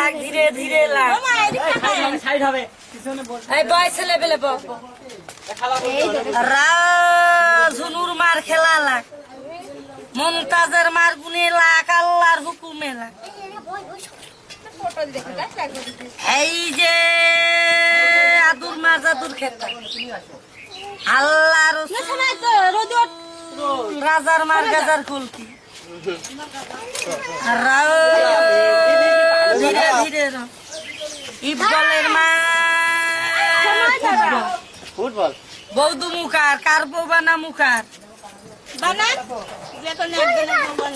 লাগ ধীরে ধীরে লাগ সাইড হবে এই বয় ছেলে পেলে ঝুনুর মার খেলা লাগ মমতাজের মার গুনে লাগ আল্লাহর হুকুমে লাগ এই যে আদুর মার জাদুর খেতা আল্লাহর রাজার মার গাজার কুলকি ধীরে ধীরে ইফজলের মা ফুটবল বৌদ্ধ মুখার কার বানা মুখার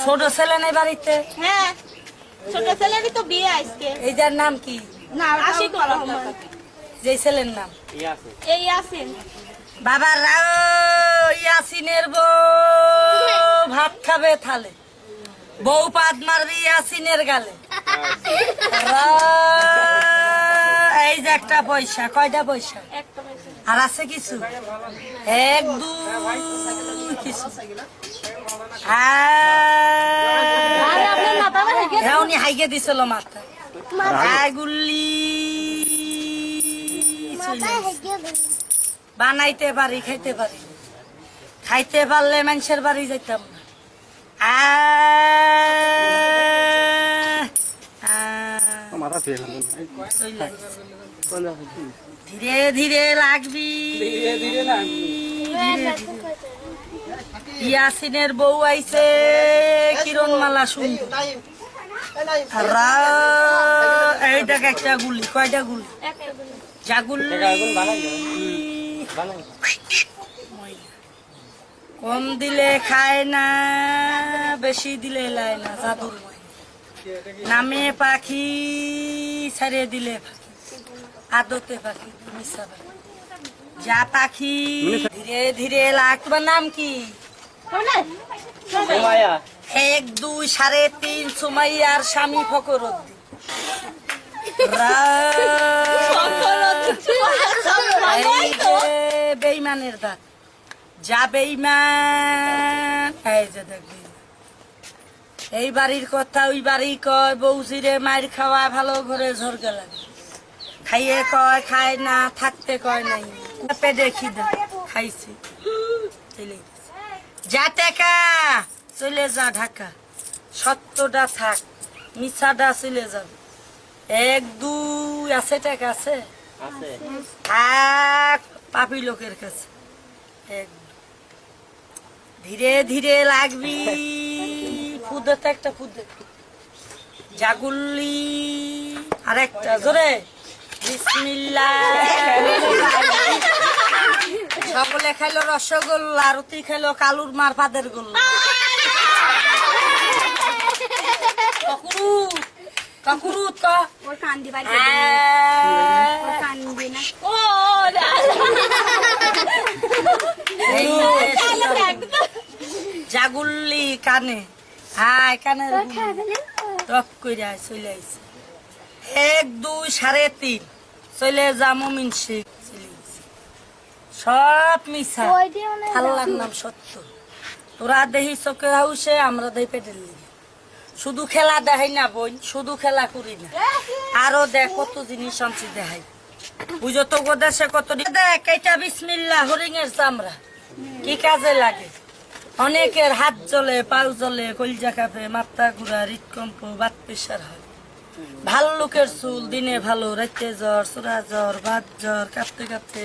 ছোট ছেলে নেই বাড়িতে হ্যাঁ ছোট ছেলেরই তো বিয়ে আজকে এই যার নাম কি না আশিকুর রহমান যে ছেলের নাম এই আছেন বাবা রাও ইয়াসিনের বউ ভাত খাবে থালে বউ পাত মারবি ইয়াসিনের গালে এই যে একটা পয়সা কয়টা পয়সা একটা পয়সা আর আছে কিছু এক দুই কিছু উনি হাইকে দিছিল মাথা গুল্লি বানাইতে পারি খাইতে পারি খাইতে পারলে মানুষের বাড়ি যাইতাম না ধীরে ধীরে লাগবি ইয়াসিনের বউ আইছে কিরণমালা সুন্দর এই দেখ একটা গুলি কয়টা গুলি জাগুলি কম দিলে খায় না বেশি দিলে লাই না জাদুর নামে পাখি ছেড়ে দিলে পাখি আদতে পাখি মিশা পাখি যা পাখি ধীরে ধীরে লাগ তোমার নাম কি এক দুই সাড়ে তিন সুমাইয়ার স্বামী ফকর বেইমানের দাঁত যা বেইমান এই যে দেখবি এই বাড়ির কথা ওই বাড়ি কয় বউজিরে মায়ের খাওয়া ভালো ঘরে ঝরগে লাগে খাইয়ে কয় খায় না থাকতে কয় নাই পেটে খিদা খাইছি চলে যা টেকা চলে যা ঢাকা সত্যটা থাক মিছাটা চলে যাবে এক দুই আছে টাকা আছে থাক পাপি লোকের কাছে এক ধীরে ধীরে লাগবি ফুদতে একটা ফুদে জাগুল্লি আর একটা জোরে বিসমিল্লাহ সকলে খাইলো রসগোল্লা রুটি খাইলো কালুর মার পাদের গোল্লা কাকুরুত ওর কান্দি বাড়ি ওর কান্দি না ও জাগুল্লি কানে হাই কানে টপ করে চলে আইছে এক দুই সাড়ে তিন চলে যা মমিন শেখ সব মিশা আল্লাহর নাম সত্য তোরা দেহি চোখে হাউসে আমরা দেই পেটের লিগে শুধু খেলা দেখাই না বোন শুধু খেলা করি না আরো দেখ কত জিনিস আনছি দেখাই বুঝো তো গো দেশে কত দেখ এটা বিসমিল্লাহ হরিং এর চামড়া কি কাজে লাগে অনেকের হাত জ্বলে পাও জ্বলে কলজা কাঁপে মাথা ঘুরা হৃদকম্প বাত প্রেসার হয় ভাল্লুকের চুল দিনে ভালো রাতে জ্বর চোরা জ্বর বাত জ্বর কাঁপতে কাঁপতে